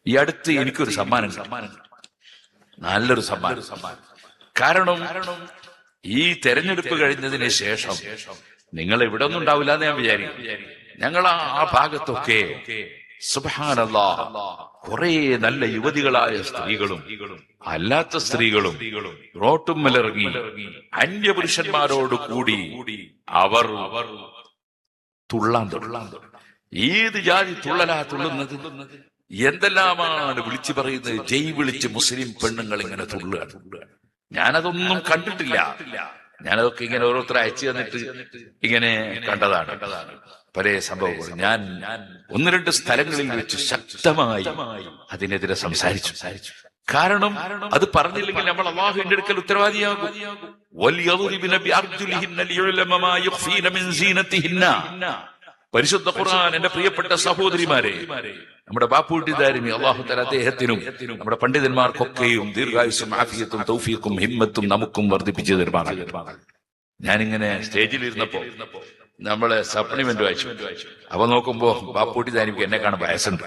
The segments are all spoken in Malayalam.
ഈ അടുത്ത് എനിക്കൊരു സമ്മാനം, നല്ലൊരു സമ്മാനം. കാരണം ഈ തെരഞ്ഞെടുപ്പ് കഴിഞ്ഞതിന് ശേഷം നിങ്ങൾ ഇവിടെ ഒന്നും ഉണ്ടാവില്ല എന്ന് ഞാൻ വിചാരിക്കും. ഞങ്ങൾ ആ ഭാഗത്തൊക്കെ സുബ്ഹാനല്ലാഹ് കുറെ നല്ല യുവതികളായ സ്ത്രീകളും അല്ലാത്ത സ്ത്രീകളും റോട്ടുമ്മലിറങ്ങി അന്യപുരുഷന്മാരോട് കൂടി അവർ തുള്ളാൻ തുടങ്ങി. ഏത് ജാതി തുള്ളലാ തുള്ളുന്നത്? എന്തെല്ലാമാണ് വിളിച്ചു പറയുന്നത്? ജയ് വിളിച്ച് മുസ്ലിം പെണ്ണുങ്ങൾ ഇങ്ങനെ തുള്ളുകയാണ്. ഞാനതൊന്നും കണ്ടിട്ടില്ല. ഞാനതൊക്കെ ഇങ്ങനെ ഓരോരുത്തർ അയച്ചു തന്നിട്ട് ഇങ്ങനെ കണ്ടതാണ് പല സംഭവങ്ങൾ. ഞാൻ 1-2 സ്ഥലങ്ങളിൽ വെച്ച് ശക്തമായി അതിനെതിരെ സംസാരിച്ചു. കാരണം അത് പറഞ്ഞില്ലെങ്കിൽ നമ്മൾ അല്ലാഹുവിന്റെ അടുക്കൽ ഉത്തരവാദിയാകും. പരിശുദ്ധ ഖുർആൻ എന്റെ പ്രിയപ്പെട്ട സഹോദരിമാരെ, നമ്മുടെ ബാപ്പുട്ടി ദാരിമി അല്ലാഹു തആല അദ്ദേഹത്തിനും നമ്മുടെ പണ്ഡിതന്മാർക്കൊക്കെയും ദീർഘായുസ്സും ആഫിയത്തും തൗഫീഖും ഹിമ്മത്തും നമുക്കും വർദ്ധിപ്പിച്ചു തരുമാറാകട്ടെ. ഞാനിങ്ങനെ സ്റ്റേജിലിരുന്നപ്പോ നമ്മളെ സപ്ലിമെന്റ് വായിച്ചു. അപ്പൊ നോക്കുമ്പോ ബാപ്പുട്ടി ദാരിമിക്ക് എന്നെ കാണാൻ വയസ്സുണ്ട്.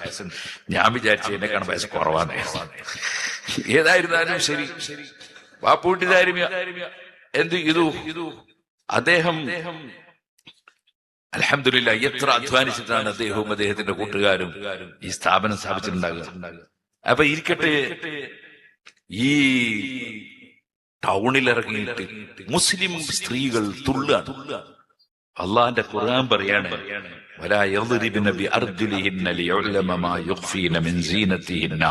ഞാൻ വിചാരിച്ചു എന്നെ കാണാൻ വയസ്സ് കുറവാണ്. ഏതായിരുന്നാലും ശരി, ബാപ്പുട്ടി ദാരിമി എന്ത് ചെയ്തു? അദ്ദേഹം അൽഹംദുലില്ലാഹ് എത്ര അധ്വാനിച്ചിട്ടാണ് അദ്ദേഹവും അദ്ദേഹത്തിന്റെ കൂട്ടുകാരും ഈ സ്ഥാപനം സ്ഥാപിച്ചിട്ടുണ്ടാകുക. അപ്പൊ ഇരിക്കട്ടെ, ഈ ടൗണിലിറങ്ങിയിട്ട് മുസ്ലിം സ്ത്രീകൾ തുള്ളുകയാണ്. അള്ളാന്റെ ഖുർആൻ പറയാണ്, വലാ യദ്രിബന ബിഅർജുലിഹിന്ന ലിയുഅലമ മാ യുഖ്ഫീന മിൻ സീനതിഹിന്ന.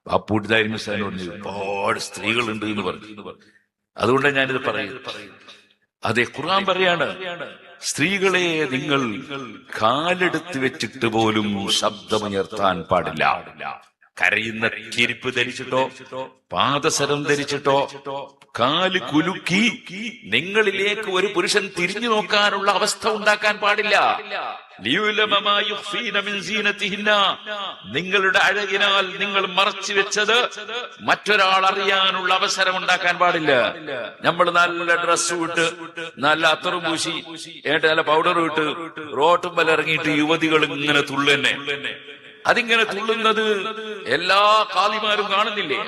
ബാപ്പുട്ടി ദാരിമി സാറിനോട് ഒരുപാട് സ്ത്രീകളുണ്ട് എന്ന് പറഞ്ഞു. അതുകൊണ്ടാണ് ഞാനിത് പറയുന്നത്. അതെ, ഖുർആൻ പറയാണ്, സ്ത്രീകളെ നിങ്ങൾ കാലെടുത്ത് വെച്ചിട്ട് പോലും ശബ്ദമുയർത്താൻ പാടില്ല. കരയുന്ന ചെരുപ്പ് ധരിച്ചിട്ടോ പാദസരം ധരിച്ചിട്ടോ കാല് കുലുക്കി നിങ്ങളിലേക്ക് ഒരു പുരുഷൻ തിരിഞ്ഞു നോക്കാനുള്ള അവസ്ഥ ഉണ്ടാക്കാൻ പാടില്ല. നിങ്ങളുടെ അഴകിനാൽ നിങ്ങൾ മറച്ചു വെച്ചത് മറ്റൊരാൾ അറിയാനുള്ള അവസരം ഉണ്ടാക്കാൻ പാടില്ല. നമ്മൾ നല്ല ഡ്രസ് ഇട്ട് നല്ല അത്തറും പൂശി നല്ല പൗഡർ ഇട്ട് റോട്ടും ഇറങ്ങിയിട്ട് യുവതികൾ ഇങ്ങനെ തുള്ളുന്നെ. അതിങ്ങനെ തുള്ളുന്നത് എല്ലാ ഖാദിമാരും കാണുന്നില്ലേ?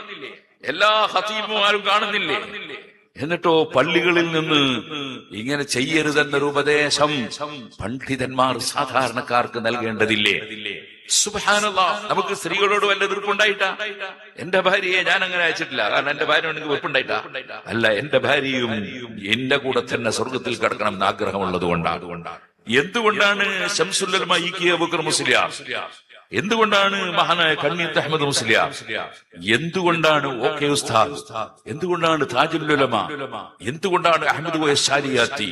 എല്ലാ ഖതീബുമാരും കാണുന്നില്ലേ? എന്നിട്ടോ പള്ളികളിൽ നിന്ന് ഇങ്ങനെ ചെയ്യരുതെന്നൊരു ഉപദേശം പണ്ഡിതന്മാർ സാധാരണക്കാർക്ക് നൽകേണ്ടതില്ലേ? സുബ്ഹാനല്ലാഹ്, നമുക്ക് സ്ത്രീകളോട് വല്ല എതിർപ്പുണ്ടായിട്ടാ? എന്റെ ഭാര്യയെ ഞാൻ അങ്ങനെ അയച്ചിട്ടില്ല. കാരണം എന്റെ ഭാര്യ എനിക്ക് വെറുപ്പുണ്ടായിട്ടാ? അല്ല, എന്റെ ഭാര്യയും എന്റെ കൂടെ തന്നെ സ്വർഗത്തിൽ കിടക്കണം എന്ന് ആഗ്രഹമുള്ളത് കൊണ്ടാണ്. എന്തുകൊണ്ടാണ് ശംസുൽ ഉലമ ഇ.കെ. അബൂബക്കർ മുസ്ലിയാർ? എന്തുകൊണ്ടാണ് മഹാനായ കണ്ണീത്ത് അഹമ്മദ് മുസ്ലിയാർ? എന്തുകൊണ്ടാണ് ഓക്കെ ഉസ്താദ്? എന്തുകൊണ്ടാണ് താജുൽ ഉലമ? എന്തുകൊണ്ടാണ് അഹമ്മദ് വൈസ് ശാലിയാത്തി?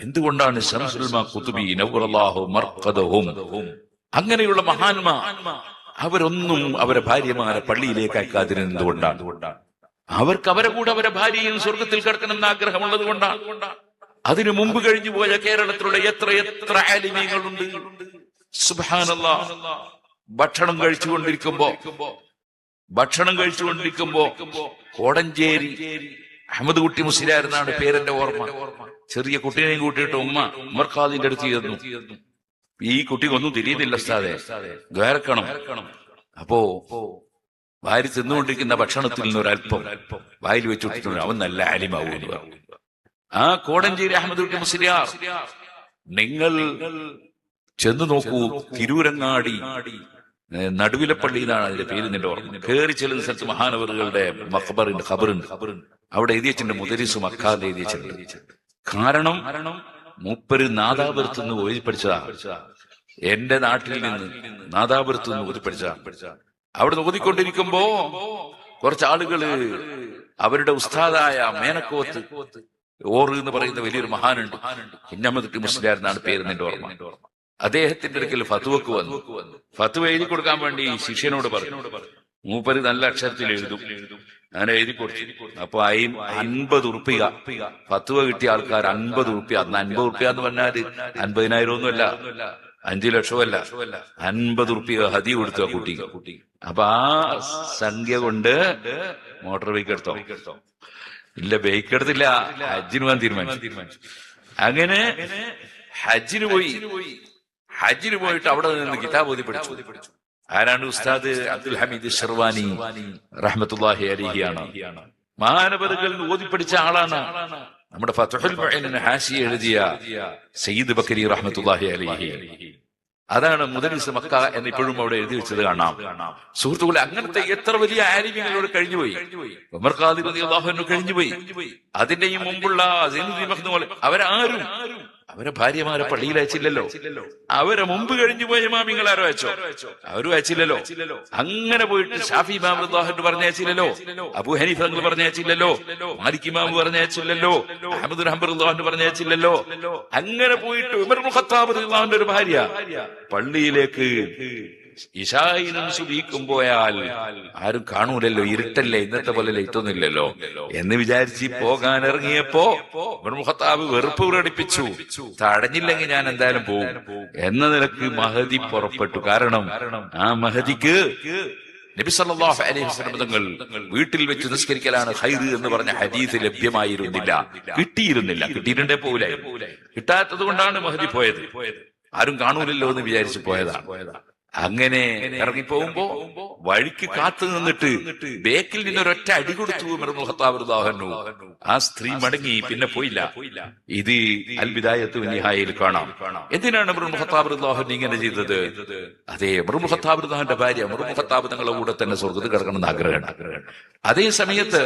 എന്തുകൊണ്ടാണ് ശംസുൽ ഉലമ ഖുതുബി നവറല്ലാഹു മർഖദഹും? അങ്ങനെയുള്ള മഹാന്മാർ അവരൊന്നും അവരെ ഭാര്യമാരെ പള്ളിയിലേക്ക് അയക്കാതിരുന്നത് എന്തുകൊണ്ടാണ്? അവർക്ക് അവരെ കൂടെ അവരെ ഭാര്യയും സ്വർഗത്തിൽ കിടക്കണമെന്ന് ആഗ്രഹമുള്ളത് കൊണ്ടാണ്. അതിനു മുമ്പ് കഴിഞ്ഞു പോയ കേരളത്തിലുള്ള എത്ര എത്ര ആലിമീങ്ങളുണ്ട്. സുബ്ഹാനല്ലാഹ്, ഭക്ഷണം കഴിച്ചുകൊണ്ടിരിക്കുമ്പോ കോടഞ്ചേരി അഹമ്മദ് കുട്ടി മുസ്ലിയാർ എന്നാണ് പേരെന്റെ ഓർമ്മ. ചെറിയ കുട്ടീനെയും കൂട്ടിയിട്ട് ഉമർ ഖാദിന്റെ അടുത്ത് ചെന്നു. ഈ കുട്ടിക്കൊന്നും തിരിയുന്നില്ല ഉസ്താദേ, ദ്വാരക്കണം. അപ്പോ ഭാര്യ തിന്നുകൊണ്ടിരിക്കുന്ന ഭക്ഷണത്തിൽ നിന്ന് ഒരല്പം വായിൽ വെച്ചുകൊണ്ടിട്ടുണ്ട്. അവൻ നല്ല ആലിമാവൂ എന്ന് പറഞ്ഞു. ആ കോടഞ്ചേരി അഹമ്മദ് കുട്ടി മുസ്ലിയാർ, നിങ്ങൾ ചെന്ന് നോക്കൂ. തിരൂരങ്ങാടി നടുവിലപ്പള്ളിയിലാണ് അതിന്റെ പേര് നിന്റെ ഓർമ്മ. കയറി ചെല്ലുന്ന സ്ഥലത്ത് മഹാനവറുകളുടെ മഖബറുണ്ട്, ഖബറുണ്ട്. അവിടെ എഴുതിയിട്ടുണ്ട് മുദരിസു മക്കാന്ന് എഴുതിയിട്ടുണ്ട്. കാരണം മൂപ്പര് നാദാപുരത്ത് നിന്ന് ഓതി പഠിച്ചതാ. എന്റെ നാട്ടിൽ നിന്ന് നാദാപുരത്ത് നിന്ന് ഓതി പഠിച്ചതാ. അവിടെ ഓതിക്കൊണ്ടിരിക്കുമ്പോ കുറച്ചാളുകള് അവരുടെ ഉസ്താദായ മേനക്കോത്ത് ഓറ് എന്ന് പറയുന്ന വലിയൊരു മഹാനുണ്ട്, കുഞ്ഞമ്മദ് കുട്ടി മുസ്ലിയാർ എന്നാണ് പേര് നിന്റെ ഓർമ്മ. അദ്ദേഹത്തിന്റെ അടുക്കൽ ഫത്വക്ക് വന്നു. ഫത്വ എഴുതി കൊടുക്കാൻ വേണ്ടി ശിഷ്യനോട് പറഞ്ഞു. മൂപ്പര് നല്ല അക്ഷരത്തിൽ എഴുതും. അങ്ങനെ എഴുതി കൊടുത്തു. അപ്പൊ 50 ഉറുപ്പിക ഫത്വ കിട്ടിയ ആൾക്കാർ 50 ഉറുപ്പിക. അന്ന് 50 ഉറുപ്പിക എന്ന് പറഞ്ഞാല് 50,000 ഒന്നുമല്ല, 5 ലക്ഷമല്ല, 50 ഉറുപ്പിക ഹദി കൊടുത്തു ആ കുട്ടിക്ക്. അപ്പൊ ആ സംഖ്യ കൊണ്ട് മോട്ടോർ ബൈക്ക് എടുത്തോ? ഇല്ല, ബൈക്ക് എടുത്തില്ല, ഹജ്ജിന് പോകാൻ തീരുമാനിച്ചു. അങ്ങനെ ഹജ്ജിന് പോയിട്ട് അവിടെ നിന്ന് കിതാബ് ഓതി പഠിച്ചു. ആരാണ്? ഉസ്താദ് അബ്ദുൽ ഹമീദ് ഷിർവാനി റഹ്മത്തുള്ളാഹി അലൈഹിയാണ്. മഹാനവറുകൾ ഓതിപ്പടിച്ച ആളാണ്. നമ്മുടെ ഫത്ഹുൽ മുഈനിന് ഹാശിയ എഴുതിയ സയ്യിദ് ബക്കരി റഹ്മത്തുള്ളാഹി അലൈഹി. അതാണ് മുദരിസ് മക്ക എന്ന് ഇപ്പോഴും അവിടെ എഴുതി വെച്ചത് കാണാം. സുഹൃത്തുക്കളെ, അങ്ങനത്തെ എത്ര വലിയ ആലിമീങ്ങളോട് കഴിഞ്ഞുപോയി. ഉമർ ഖാദി റളിയല്ലാഹു അൻഹു കഴിഞ്ഞുപോയി. അതിന്റെയും മുമ്പുള്ള സൈനുദ്ദീൻ മഖ്ദൂം അവരാരും അവരെ ഭാര്യമാരെ പള്ളിയിൽ അയച്ചില്ലല്ലോ. അവരെ മുമ്പ് കഴിഞ്ഞുപോയ ഇമാമിങ്ങൾ ആരോ അയച്ചോ? അവരും അയച്ചില്ലല്ലോ. അങ്ങനെ പോയിട്ട് ഷാഫി ഇമാം റളിയല്ലാഹു അൻഹു പറഞ്ഞയച്ചില്ലല്ലോ, അബൂ ഹനീഫ തങ്ങൾ പറഞ്ഞയച്ചില്ലല്ലോ, മാലിക് ഇമാം പറഞ്ഞയച്ചില്ലല്ലോ, അഹ്മദ് ബിൻ ഹംബൽ റളിയല്ലാഹു അൻഹു പറഞ്ഞയച്ചില്ലല്ലോ. അങ്ങനെ പോയിട്ട് ഉമർ ഇബ്നുൽ ഖത്താബ് റളിയല്ലാഹു അൻഹു ഒരു ഭാര്യ പള്ളിയിലേക്ക് ഇശായിനും സുബീക്കും പോയാൽ ആരും കാണൂലല്ലോ, ഇരുട്ടല്ലേ, ഇന്നത്തെ പോലെ ലൈറ്റൊന്നും ഇല്ലല്ലോ എന്ന് വിചാരിച്ച് പോകാൻ ഇറങ്ങിയപ്പോ ഉമർ ഇബ്നുൽ ഖത്താബ് വെറുപ്പ് പ്രകടിപ്പിച്ചു. തടഞ്ഞില്ലെങ്കിൽ ഞാൻ എന്തായാലും പോകും എന്ന നിലക്ക് മഹദി പുറപ്പെട്ടു. കാരണം ആ മഹദിക്ക് നബി സല്ലല്ലാഹു അലൈഹി വസല്ലം തങ്ങൾ വീട്ടിൽ വെച്ച് നിസ്കരിക്കലാണ് ഖൈർ എന്ന് പറഞ്ഞ ഹദീസ് ലഭ്യമായിരുന്നില്ല, കിട്ടിയിരുന്നില്ല. കിട്ടിയിട്ടുണ്ടേ പോവില്ല. കിട്ടാത്തത് കൊണ്ടാണ് മഹദി പോയത്. ആരും കാണൂലല്ലോ എന്ന് വിചാരിച്ചു പോയതാണ്. അങ്ങനെ ഇറങ്ങിപ്പോകുമ്പോ വഴിക്ക് കാത്തു നിന്നിട്ട് ബേക്കിൽ നിന്നൊരൊറ്റ അടി കൊടുത്തു ഉമർ ഇബ്നുൽ ഖത്താബ് റളിയല്ലാഹു അൻഹു. ആ സ്ത്രീ മടങ്ങി, പിന്നെ പോയില്ല. ഇത് അൽ ബിദായത്തു വന്നിഹായയിൽ കാണാം. എന്തിനാണ് ഉമർ ഇബ്നുൽ ഖത്താബ് റളിയല്ലാഹു അൻഹു ഇങ്ങനെ ചെയ്തത്? അതെ, ഉമർ ഇബ്നുൽ ഖത്താബ് റളിയല്ലാഹു അൻഹുവിന്റെ ഭാര്യ ഉമർ ഇബ്നുൽ ഖത്താബ് തങ്ങളുടെ കൂടെ തന്നെ സ്വർഗ്ഗത്തിൽ കിടക്കണമെന്ന് ആഗ്രഹമാണ്. അതേ സമയത്ത്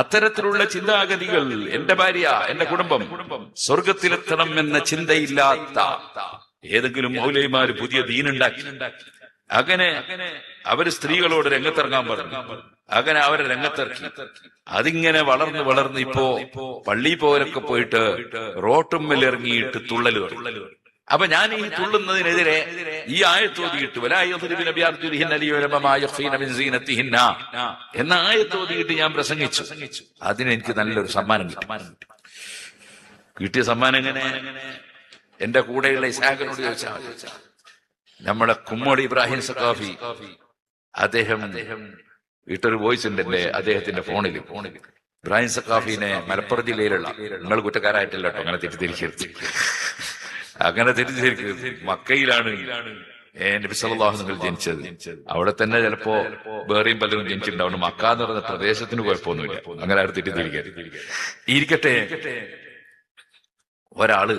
അത്തരത്തിലുള്ള ചിന്താഗതികൾ, എന്റെ ഭാര്യ, എന്റെ കുടുംബം സ്വർഗത്തിലെത്തണം എന്ന ചിന്തയില്ലാത്ത ഏതെങ്കിലും മൗലവിമാര് പുതിയ ദീനുണ്ടാക്കി അങ്ങനെ അവര് സ്ത്രീകളോട് രംഗത്തിറങ്ങാൻ പറഞ്ഞു. അങ്ങനെ അവരെ രംഗത്തിറക്കി. അതിങ്ങനെ വളർന്ന് വളർന്ന് ഇപ്പോ പള്ളി പോലൊക്കെ പോയിട്ട് റോട്ടുമ്മൽ ഇറങ്ങിയിട്ട് തുള്ളല്. അപ്പൊ ഞാൻ ഈ തുള്ളുന്നതിനെതിരെ ഈ ആയത്തോതിയിട്ട് എന്ന ആയത്തോതിയിട്ട് ഞാൻ പ്രസംഗിച്ചു. അതിനെനിക്ക് നല്ലൊരു സമ്മാനം കിട്ടി. കിട്ടിയ സമ്മാനം എങ്ങനെ? എന്റെ കൂടെയുള്ള ഇസ്ഹാഖിനോട് ചോദിച്ചാൽ നമ്മളെ കുമ്മോടി ഇബ്രാഹിം സഖാഫി, അദ്ദേഹം ഇട്ടൊരു വോയിസ് ഉണ്ട് എന്റെ അദ്ദേഹത്തിന്റെ ഫോണിൽ. ഇബ്രാഹിം സഖാഫിനെ മലപ്പുറം ജില്ലയിലുള്ള, നിങ്ങൾ കുറ്റക്കാരായിട്ടില്ല കേട്ടോ, അങ്ങനെ തെറ്റിദ്ധരിക്കരുത്, അങ്ങനെ തെറ്റിദ്ധരിക്കരുത്. മക്കയിലാണ് നബി സല്ലല്ലാഹു അലൈഹി വസല്ലം ജനിച്ചത്. അവിടെ തന്നെ ചിലപ്പോ വേറെയും പലരും ജനിച്ചിട്ടുണ്ടാവും. മക്ക എന്ന് പറയുന്ന പ്രദേശത്തിന് കുഴപ്പമൊന്നുമില്ല, അങ്ങനെ ആരും തെറ്റിദ്ധരിക്കരുത്. ഇരിക്കട്ടെ, ഒരാള്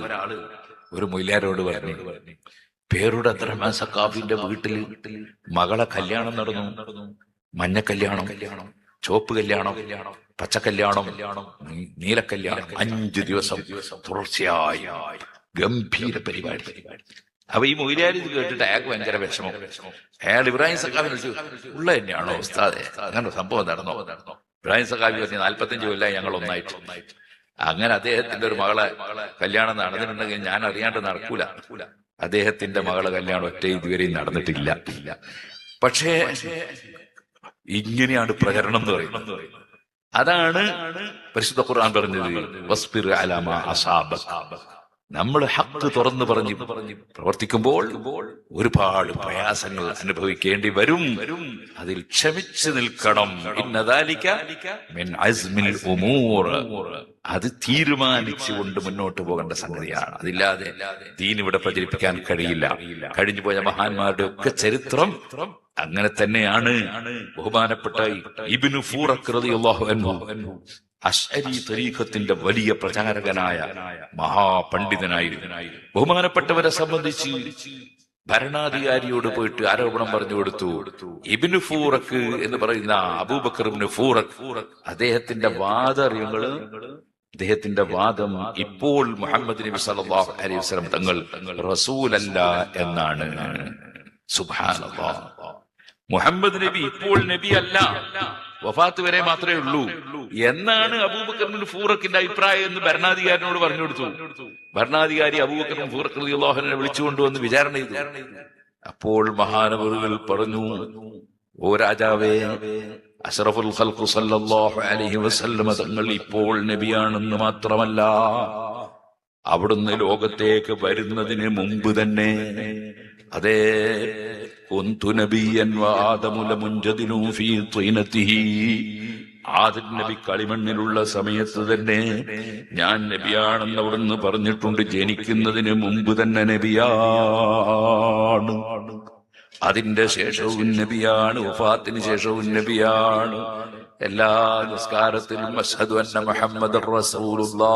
ഒരു മൊയ്ലാരോട് പറഞ്ഞു, പേരുടെ അബ്ദുറഹ്മാൻ സഖാഫിന്റെ വീട്ടില് മകളെ കല്യാണം നടന്നു. മഞ്ഞ കല്യാണം, ചുവപ്പ് കല്യാണം, പച്ച കല്യാണം, നീല കല്യാണം, 5 ദിവസം തുടർച്ചയായി ഗംഭീര പരിപാടി. അപ്പൊ ഈ മൊയ്ലാരി ഇത് കേട്ടിട്ട് അയാൾക്ക് ഭയങ്കര വിഷമം. അയാൾ ഇബ്രാഹിം സഖാഫിനെ വിളിച്ചു, ഉള്ള തന്നെയാണോ ഉസ്താദെ, അങ്ങനെ സംഭവം നടന്നോ? ഇബ്രാഹിം സഖാഫി പറഞ്ഞു, 45 കൊല്ലം ഞങ്ങൾ ഒന്നായിട്ട്. അങ്ങനെ അദ്ദേഹത്തിന്റെ ഒരു മകളെ കല്യാണം നടന്നിട്ടുണ്ടെങ്കിൽ ഞാൻ അറിയാണ്ട് നടക്കൂല. അദ്ദേഹത്തിന്റെ മകളെ കല്യാണം ഒറ്റ ഇതുവരെയും നടന്നിട്ടില്ല. പക്ഷേ ഇങ്ങനെയാണ് പ്രചരണം എന്ന് പറയുന്നത്. അതാണ് പരിശുദ്ധ ഖുർആൻ പറഞ്ഞത്, വസ്ബിർ അലാ മാ അസാബക. നമ്മൾ ഹഖ് തുറന്നു പറഞ്ഞ് പ്രവർത്തിക്കുമ്പോൾ ഒരുപാട് പ്രയാസങ്ങൾ അനുഭവിക്കേണ്ടി വരും. അതിൽ ക്ഷമിച്ചു നിൽക്കണം. ഇന്ന ദാലിക മിൻ അസ്മിൽ ഉമൂർ. അത് തീരുമാനിച്ചുകൊണ്ട് മുന്നോട്ട് പോകേണ്ട സംഗതിയാണ്. അതില്ലാതെ ദീൻ ഇവിടെ പ്രചരിപ്പിക്കാൻ കഴിയില്ല. കഴിഞ്ഞുപോയ മഹാന്മാരുടെ ഒക്കെ ചരിത്രം അങ്ങനെ തന്നെയാണ്. ബഹുമാനപ്പെട്ട ഇബ്നു ഫൂറഖ് റളിയല്ലാഹു അൻഹു അശ്അരി തരീഖത്തിന്റെ വലിയ പ്രചാരകനായ മഹാപണ്ഡിതനായിരുന്നു. ബഹുമാനപ്പെട്ടവരെ സംബന്ധിച്ച് ഭരണാധികാരിയോട് പോയിട്ട് ആരോപണം പറഞ്ഞു കൊടുത്തു. ഇബ്നു ഫൂറഖ് എന്ന് പറയുന്ന അബൂബക്കർ ഇബ്നു ഫൂറഖ്, അദ്ദേഹത്തിന്റെ വാദറിയങ്ങള്, അദ്ദേഹത്തിന്റെ വാദം ഇപ്പോൾ മുഹമ്മദ് നബി സല്ലല്ലാഹു അലൈഹി വസല്ലം തങ്ങൾ റസൂലല്ല എന്നാണ്. സുബ്ഹാനല്ലാഹ്, മുഹമ്മദ് നബി ഇപ്പോൾ നബി അല്ല, വഫാത്ത് വരെ മാത്രമേ ഉള്ളൂ എന്നാണ് അബൂബക്കർ ഇബ്നു ഫൂറഖിന്റെ അഭിപ്രായം എന്ന് ഭരണാധികാരിനോട് പറഞ്ഞു കൊടുത്തു. ഭരണാധികാരി അബൂബക്കർ ഇബ്നു ഫൂറഖ് റളിയല്ലാഹു അൻഹുവിനെ വിളിച്ചുകൊണ്ടുവന്ന് വിചാരണ ചെയ്തു. അപ്പോൾ മഹാനവറുകൾ പറഞ്ഞു, ഓ രാജാവേ, അഷ്റഫുൽ ഖൽഖ് സല്ലല്ലാഹു അലൈഹി വസല്ലം തങ്ങൾ ഇപ്പോൾ നബിയാണെന്ന് മാത്രമല്ല, അവിടുന്ന് ലോകത്തേക്ക് വരുന്നതിന് മുമ്പ് തന്നെ അതേ കുന്തു നബിയൻ വആദമു ലമുൻജദിലു ഫീ ത്വീനതിഹി, ആദം നബി കളിമണ്ണിലുള്ള സമയത്ത് തന്നെ ഞാൻ നബിയാണെന്ന് അവിടുന്ന് പറഞ്ഞിട്ടുണ്ട്. ജനിക്കുന്നതിന് മുമ്പ് തന്നെ നബിയാണ്. അതിന്റെ ശേഷവും നബിയാണ്, വഫാത്തിന് ശേഷവും നബിയാണ്. എല്ലാ നിസ്കാരത്തിലും അശ്ഹദു അന്ന മുഹമ്മദർ റസൂലുള്ളാഹ്,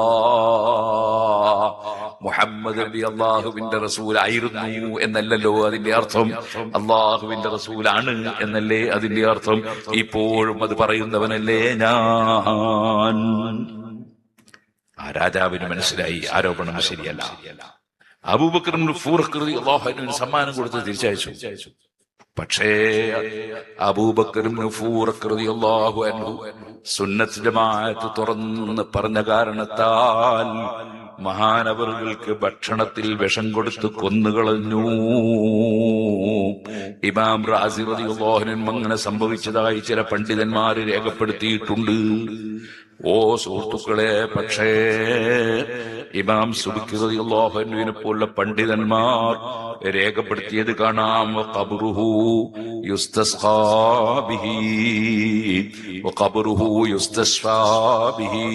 മുഹമ്മദ് നബി അള്ളാഹുവിന്റെ റസൂലായിരുന്നു എന്നല്ലല്ലോ അതിന്റെ അർത്ഥം, അള്ളാഹുവിന്റെ റസൂലാണ് എന്നല്ലേ അതിന്റെ അർത്ഥം. ഇപ്പോഴും അത് പറയുന്നവനല്ലേ ഞാൻ. ആ രാജാവിന് മനസ്സിലായി ആരോപണം ശരിയല്ല. അബൂബക്കർ ഫാറൂഖ് റളിയല്ലാഹു അൻഹു സമ്മാനം കൊടുത്ത് തിരിച്ചയച്ചു. പക്ഷേ അബൂബക്കർ ഫാറൂഖ് റളിയല്ലാഹു അൻഹു സുന്നത്ത് ജമാഅത്ത് തുറന്ന് പറഞ്ഞ കാരണത്താൽ മഹാനവറുകൾക്ക് ഭക്ഷണത്തിൽ വിഷം കൊടുത്ത് കൊന്നുകളഞ്ഞു. ഇമാം റാസി റളിയല്ലാഹു അൻഹു അങ്ങനെ സംഭവിച്ചതായി ചില പണ്ഡിതന്മാർ രേഖപ്പെടുത്തിയിട്ടുണ്ട്. ഓ സുഹൃത്തുക്കളെ, പക്ഷേ ഇമാം സുബ്കി റളിയല്ലാഹു അൻഹുവിനെ പോലുള്ള പണ്ഡിതന്മാർ രേഖപ്പെടുത്തിയത് കാണാം. ഖബ്റുഹു യുസ്തസ്ഖാ ബിഹി വഖബ്റുഹു യുസ്തശ്ഫാ ബിഹി.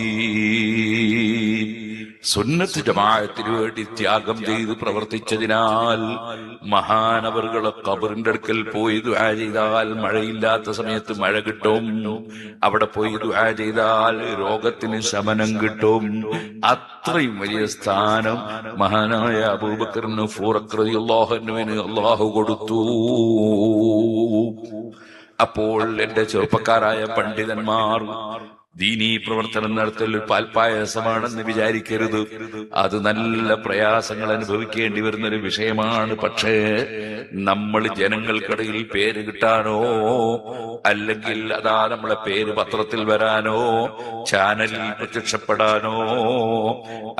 സുന്നത്ത് ജമാഅത്തിന് വേണ്ടി ത്യാഗം ചെയ്ത് പ്രവർത്തിച്ചതിനാൽ മഹാനവറുകളെ ഖബറിന്റെ അടുക്കൽ പോയി ദുആ ചെയ്താൽ മഴയില്ലാത്ത സമയത്ത് മഴ കിട്ടും, അവിടെ പോയി ദുആ ചെയ്താൽ രോഗത്തിന് ശമനം കിട്ടും. അത്രയും വലിയ സ്ഥാനം മഹാനായ അബൂബക്കറിന് ഫാറൂഖ് റളിയല്ലാഹു അൻഹുവിന് അല്ലാഹു കൊടുത്തു. അപ്പോൾ എന്റെ ചെറുപ്പക്കാരായ പണ്ഡിതന്മാർ, ദീനീ പ്രവർത്തനം നടത്തൽ പാൽപ്പായസമാണെന്ന് വിചാരിക്കരുത്. അത് നല്ല പ്രയാസങ്ങൾ അനുഭവിക്കേണ്ടി വരുന്നൊരു വിഷയമാണ്. പക്ഷേ നമ്മൾ ജനങ്ങൾക്കിടയിൽ പേര് കിട്ടാനോ അല്ലെങ്കിൽ അതാ നമ്മളെ പേര് പത്രത്തിൽ വരാനോ ചാനലിൽ പ്രത്യക്ഷപ്പെടാനോ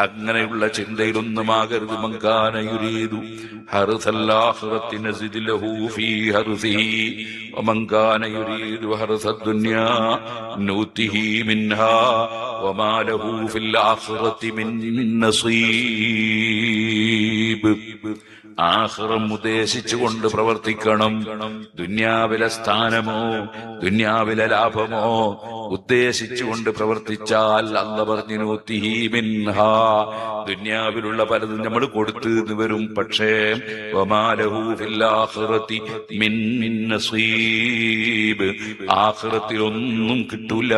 അങ്ങനെയുള്ള ചിന്തയിലൊന്നും ആകരുത്. മങ്കാന യുരീദു ഹർസൽ ആഖിറത്തി നസിദ് ലഹു ഫീ ഹർസിഹി വമങ്കാന യുരീദു ഹർസദ് ദുനിയാ നൂതിഹി മിൻഹാ വമാ ലഹു ഫിൽ ആഖിറത്തി മിൻ നസീബ്. ആഖിറം ഉദ്ദേശിച്ചുകൊണ്ട് പ്രവർത്തിക്കണം. ദുന്യാവിലെ സ്ഥാനമോ ദുന്യാവിലെ ലാഭമോ ഉദ്ദേശിച്ചുകൊണ്ട് പ്രവർത്തിച്ചാൽ അല്ലാഹു പറഞ്ഞു നൂതിഹി മിൻഹാ, ദുന്യാവിലുള്ള പലതും നമ്മൾ കൊടുത്തു എന്ന് വരും. പക്ഷേ വമാ ലഹു ഫിൽ ആഖിറത്തി മിൻ നസീബ്, ആഖിറത്തിൽ ഒന്നും കിട്ടൂല.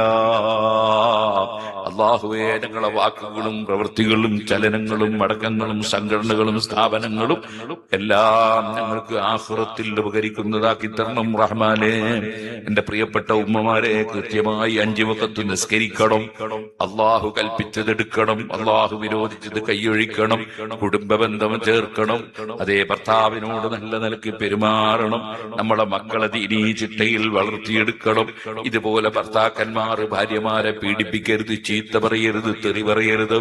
അല്ലാഹുവേ, ഞങ്ങളെ വാക്കുകളും പ്രവൃത്തികളും ചലനങ്ങളും അടക്കങ്ങളും സംഘടനകളും സ്ഥാപനങ്ങളും എല്ലാം ഞങ്ങൾക്ക് ആഖിറത്തിൽ ഉപകരിക്കുന്നതാക്കി തരണം റഹ്മാനേ. എന്റെ പ്രിയപ്പെട്ട ഉമ്മമാരെ, കൃത്യമായി 5 വഖത്ത് നിസ്കരിക്കണം. അള്ളാഹു കൽപ്പിച്ചതെടുക്കണം, അള്ളാഹു വിരോധിച്ചത് കൈയൊഴിക്കണം, കുടുംബ ബന്ധം ചേർക്കണം. അതേ ഭർത്താവിനോട് നല്ല നിലയ്ക്ക് പെരുമാറണം. നമ്മളെ മക്കളെ ദീനീ ചിട്ടയിൽ വളർത്തിയെടുക്കണം. ഇതുപോലെ ഭർത്താക്കന്മാർ ഭാര്യമാരെ പീഡിപ്പിക്കരുത്, ചീത്ത പറയരുത്, തെറി പറയരുത്,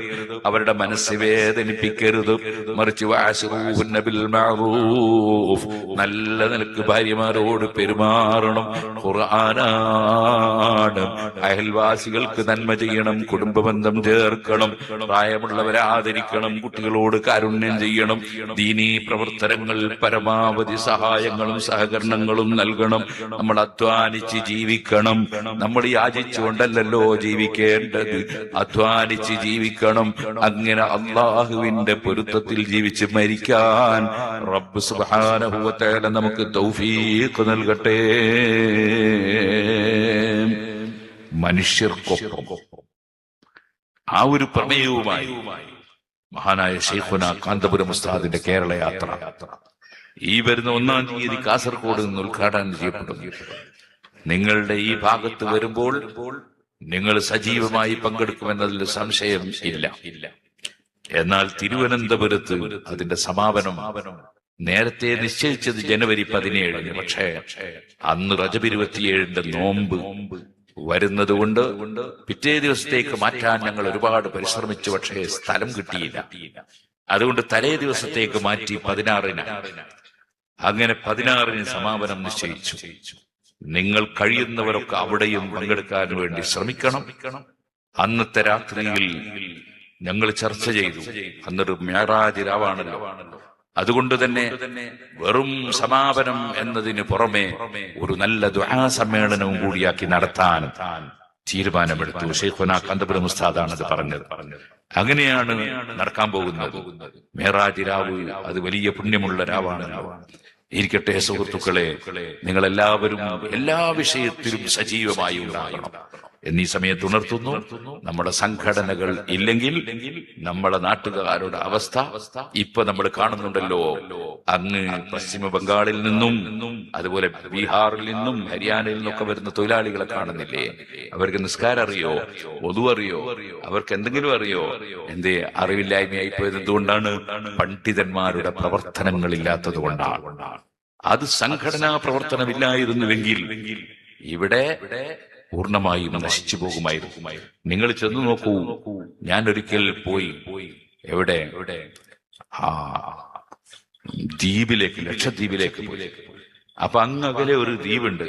അവരുടെ മനസ്സ് വേദനിപ്പിക്കരുത്. മറിച്ച് വഅശ്റൂഹുന്ന ബിൽ മഅറൂഫ്, നല്ല നിലക്ക് ഭാര്യമാരോട് പെരുമാറണം. ഖുർആനാണ്. അയൽവാസികൾക്ക് നന്മ ചെയ്യണം, കുടുംബ ബന്ധം ചേർക്കണം, പ്രായമുള്ളവരെ ആദരിക്കണം, കുട്ടികളോട് കാരുണ്യം ചെയ്യണം. ദീനീ പ്രവർത്തനങ്ങൾ പരമാവധി സഹായങ്ങളും സഹകരണങ്ങളും നൽകണം. നമ്മൾ അധ്വാനിച്ച് ജീവിക്കണം. നമ്മൾ യാചിച്ചുകൊണ്ടല്ലോ ജീവിക്കേണ്ടത്, അധ്വാനിച്ച് ജീവിക്കണം. അങ്ങനെ അള്ളാഹുവിന്റെ പൊരുത്തത്തിൽ ജീവിച്ച് മരിക്കാൻ റബ്ബ് സുബ്ഹാനഹു വ തആല നമുക്ക് തൗഫീഖ് നൽകട്ടെ. മനുഷ്യർക്കൊപ്പം ആ ഒരു പ്രമേയവുമായി മഹാനായ ശൈഖുന കാന്തപുരം ഉസ്താദിന്റെ കേരള യാത്ര ഈ വരുന്ന 1-ാം തീയതി കാസർഗോഡ് നിന്ന് ഉദ്ഘാടനം ചെയ്യപ്പെടുന്നു. നിങ്ങളുടെ ഈ ഭാഗത്ത് വരുമ്പോൾ നിങ്ങൾ സജീവമായി പങ്കെടുക്കുമെന്നതിൽ സംശയം ഇല്ല. എന്നാൽ തിരുവനന്തപുരത്ത് അതിന്റെ സമാപനം നേരത്തെ നിശ്ചയിച്ചത് ജനുവരി 17. പക്ഷേ അന്ന് റജബ് 27 നോമ്പ് വരുന്നത് കൊണ്ട് പിറ്റേ ദിവസത്തേക്ക് മാറ്റാൻ ഞങ്ങൾ ഒരുപാട് പരിശ്രമിച്ചു. പക്ഷേ സ്ഥലം കിട്ടിയില്ല. അതുകൊണ്ട് തലേ ദിവസത്തേക്ക് മാറ്റി 16-ന്. അങ്ങനെ 16-ന് സമാപനം നിശ്ചയിച്ചു. നിങ്ങൾ കഴിയുന്നവരൊക്കെ അവിടെയും പങ്കെടുക്കാൻ വേണ്ടി ശ്രമിക്കണം. അന്നത്തെ രാത്രിയിൽ ഞങ്ങൾ ചർച്ച ചെയ്തു. അന്നൊരു മിഅ്റാജ് രാവാണല്ലോ. അതുകൊണ്ട് തന്നെ വെറും സമാപനം എന്നതിന് പുറമെ ഒരു നല്ല ദുആ സമ്മേളനവും കൂടിയാക്കി നടത്താൻ തീരുമാനമെടുത്തു. ശൈഖുന കാന്തപുരം ഉസ്താദാണ് അത് പറഞ്ഞത്. അങ്ങനെയാണ് നടക്കാൻ പോകുന്നത്. മിഅ്റാജ് രാവ് അത് വലിയ പുണ്യമുള്ള രാവാണല്ലോ. ഇരിക്കട്ടെ സുഹൃത്തുക്കളെ, നിങ്ങളെല്ലാവരും എല്ലാ വിഷയത്തിലും സജീവമായി ഉണ്ടാകണം എന്നീ സമയത്ത് ഉണർത്തുന്നു. നമ്മുടെ സംഘടനകൾ ഇല്ലെങ്കിൽ നമ്മുടെ നാട്ടുകാരുടെ അവസ്ഥ ഇപ്പൊ നമ്മൾ കാണുന്നുണ്ടല്ലോ. അങ്ങ് പശ്ചിമ ബംഗാളിൽ നിന്നും അതുപോലെ ബീഹാറിൽ നിന്നും ഹരിയാനയിൽ നിന്നൊക്കെ വരുന്ന തൊഴിലാളികളെ കാണുന്നില്ലേ? അവർക്ക് നിസ്കാരം അറിയോ? ഒതു അറിയോ? അവർക്ക് എന്തെങ്കിലും അറിയോ? എന്തേ അറിവില്ലായ്മയായി പോയത് എന്തുകൊണ്ടാണ്? പണ്ഡിതന്മാരുടെ പ്രവർത്തനങ്ങളില്ലാത്തത് കൊണ്ടാണ്. അത് സംഘടനാ പ്രവർത്തനമില്ലായിരുന്നുവെങ്കിൽ ഇവിടെ പൂർണ്ണമായും നശിച്ചു പോകുമായിരുന്നു. നിങ്ങൾ ചെന്നു നോക്കൂ. ഞാൻ ഒരിക്കൽ പോയി എവിടെ ദ്വീപിലേക്ക്, ലക്ഷദ്വീപിലേക്ക് പോയി. അപ്പൊ അങ്ങകലെ ഒരു ദ്വീപുണ്ട്,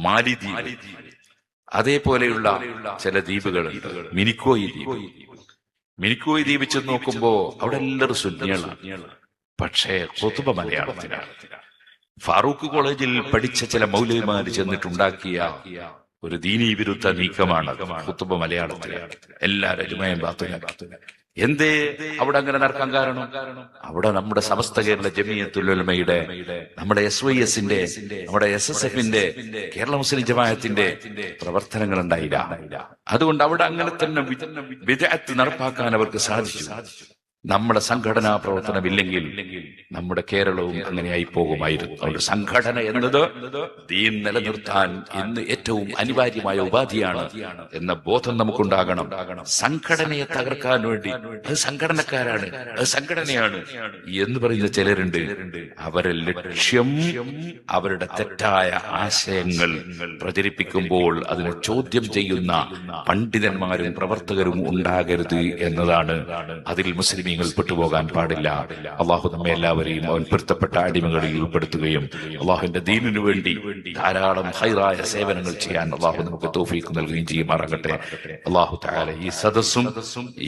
മാലിദ്വീപ്. അതേപോലെയുള്ള ചില ദ്വീപുകളുണ്ട്, മിനിക്കോയി ദ്വീപ്. മിനിക്കോയി ദ്വീപ് ചെന്ന് നോക്കുമ്പോ അവിടെ എല്ലാവരും സുന്നികളാണ്. പക്ഷേ ഖുതുബ മലയാളത്തിലാണ്. ഫാറൂഖ് കോളേജിൽ പഠിച്ച ചില മൗലവിമാര് ചെന്നിട്ടുണ്ടാക്കിയ ഒരു ദീനീ വിരുദ്ധ നീക്കമാണ് ഖുതുബ മലയാളത്തിലാണ്. എല്ലാവരും ജുമയും ബാത്തുലാക്കി. എന്തേ അവിടെ അങ്ങനെ നടക്കാൻ കാരണം? അവിടെ നമ്മുടെ സമസ്ത കേരള ജമിയത്തുൽ ഉലമയുടെ, നമ്മുടെ SYSന്റെ, നമ്മുടെ SSFന്റെ, കേരള മുസ്ലിം ജമാഅത്തിന്റെ പ്രവർത്തനങ്ങൾ ഉണ്ടായില്ല. അതുകൊണ്ട് അവിടെ അങ്ങനെ തന്നെ ബിദ്അത്ത് നടപ്പാക്കാൻ അവർക്ക് സാധിച്ചു. നമ്മുടെ സംഘടനാ പ്രവർത്തനമില്ലെങ്കിൽ നമ്മുടെ കേരളവും അങ്ങനെയായി പോകുമായിരുന്നു. അതുകൊണ്ട് സംഘടന എന്നത് ദീൻ നിലനിർത്താൻ ഇന്ന് ഏറ്റവും അനിവാര്യമായ ഉപാധിയാണ് എന്ന ബോധം നമുക്കുണ്ടാകണം. സംഘടനയെ തകർക്കാൻ വേണ്ടി അത് സംഘടനക്കാരാണ്, അത് സംഘടനയാണ് എന്ന് പറയുന്ന ചിലരുണ്ട്. അവരെ ലക്ഷ്യം അവരുടെ തെറ്റായ ആശയങ്ങൾ പ്രചരിപ്പിക്കുമ്പോൾ അതിനെ ചോദ്യം ചെയ്യുന്ന പണ്ഡിതന്മാരും പ്രവർത്തകരും ഉണ്ടാകരുത് എന്നതാണ്. അതിൽ മുസ്ലിം പെട്ടുപോകാൻ പാടില്ല. അള്ളാഹു നമ്മെ എല്ലാവരെയും അവൻ പൊരുത്തപ്പെട്ട അടിമകളിൽ ഉൾപ്പെടുത്തുകയും അള്ളാഹുവിന്റെ ദീനിനു വേണ്ടി ധാരാളം ഹൈറായ സേവനങ്ങൾ ചെയ്യാൻ അള്ളാഹു നമുക്ക് തൗഫീഖ് നൽകുകയും ചെയ്യുമാറാകട്ടെ. അള്ളാഹു തആല ഈ സദസ്സും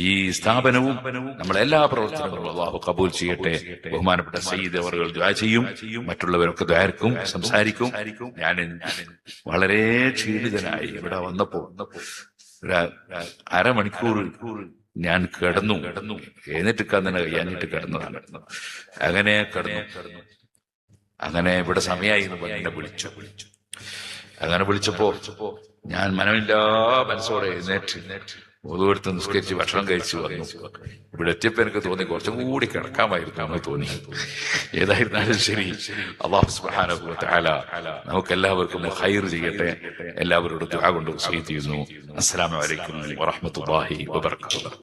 ഈ സ്ഥാപനവും നമ്മളെല്ലാ പ്രവർത്തനങ്ങളും അള്ളാഹു കബൂൽ ചെയ്യട്ടെ. ബഹുമാനപ്പെട്ട സയ്യിദ് അവറുകൾ ദുആ ചെയ്യും, മറ്റുള്ളവരൊക്കെ ദുആർക്കും സംസാരിക്കും. ഞാൻ വളരെ ക്ഷീണിതനായി ഇവിടെ വന്നപ്പോ അരമണിക്കൂർ ഞാൻ കിടന്നു. എഴുന്നേറ്റിക്കാൻ തന്നെ കഴിയാഞ്ഞിട്ട് കിടന്നതാണ്. അങ്ങനെ കിടന്നു. അങ്ങനെ ഇവിടെ സമയമായി എന്നെ വിളിച്ചു. അങ്ങനെ വിളിച്ചപ്പോ ഞാൻ മനസ്സോടെ എഴുന്നേറ്റ് ഒതുവെടുത്ത് നിസ്കരിച്ച് ഭക്ഷണം കഴിച്ചു വന്നു. ഇവിടെ എത്തിയപ്പോ എനിക്ക് തോന്നി കുറച്ചും കൂടി കിടക്കാമായിരുന്നു എന്ന് തോന്നി. ഏതായിരുന്നാലും ശരി, അല്ലാഹു സുബ്ഹാനഹു വ തആല നമുക്ക് എല്ലാവർക്കും ഖൈർ ചെയ്യട്ടെ. എല്ലാവരോടും ദുആ കൊണ്ട് വസിയത്ത് ചെയ്യുന്നു. അസ്സലാമു അലൈക്കും വറഹ്മത്തുള്ളാഹി വബറകാതുഹു.